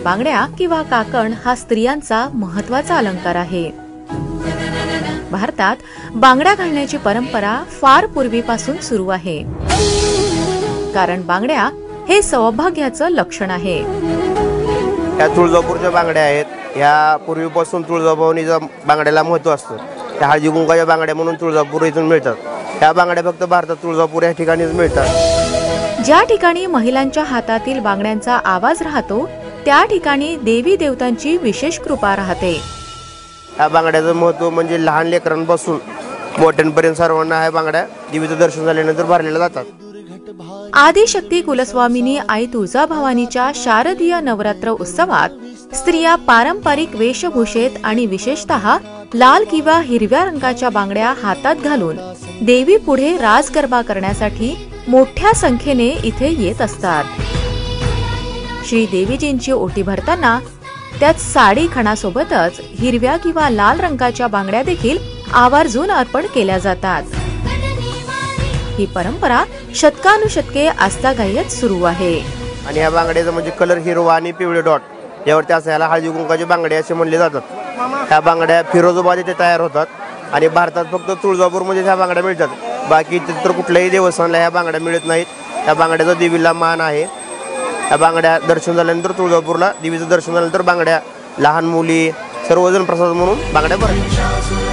बांगड्या किंवा काकण हा स्त्रियांचा महत्त्वाचा अलंकार आहे। भारतात बांगड्या घालण्याची परंपरा फार पूर्वीपासून सुरू आहे, कारण बांगड्या हे सौभाग्याचं लक्षण आहे। या तुळजापूरच्या बांगड्या आहेत। या पूर्वीपासून तुळजाभवानीच्या बांगड्याला महत्त्व असतं। त्या हळदी कुंकाच्या बांगड्या म्हणून तुळजापूर इथून मिळतात। ह्या बांगड्या फक्त भारतात तुळजापूर या ठिकाणीच मिळतात। ज्या ठिकाणी महिलांच्या हातातील बांगड्यांचा आवाज राहतो त्या ठिकाणी देवी देवतांची विशेष कृपा राहते। या बांगड्याचं महत्त्व म्हणजे लहान लेकरांपासून मोठ्यांपर्यंत सर्वांना ह्या बांगड्या देवीचं दर्शन झाल्यानंतर भरलेल्या जातात। आदिशक्ती कुलस्वामिनी आई तुळजाभवानीच्या शारदीय नवरात्र उत्सवात स्त्रिया पारंपरिक वेशभूषेत आणि विशेषतः लाल किंवा हिरव्या रंगाच्या बांगड्या हातात घालून देवी पुढे रास गरबा करण्यासाठी मोठ्या संख्येने इथे येत असतात। श्री देवीजींची ओटी भरताना त्यात साडी खणासोबतच हिरव्या किंवा लाल रंगाच्या बांगड्या देखील आवर्जून अर्पण केल्या जातात। ही परंपरा शतकानुशतके आस्थागायत सुरू आहे। आणि या बांगड्याचा म्हणजे कलर हिरवा आणि पिवळे डॉट यावरती असायला हळदी कुंकाची बांगड्या असे म्हणले जातात। ह्या बांगड्या फिरोजाबाद येथे तयार होतात आणि भारतात फक्त तुळजापूरमध्ये ह्या बांगड्या मिळतात। बाकी इतर कुठल्याही देवस्थानाला ह्या बांगड्या मिळत नाहीत। ह्या बांगड्याचा देवीला मान आहे। ह्या बांगड्या दर्शन झाल्यानंतर तुळजापूरला देवीचं दर्शन झाल्यानंतर बांगड्या लहान मुली सर्वजण प्रसाद म्हणून बांगड्या भरतात।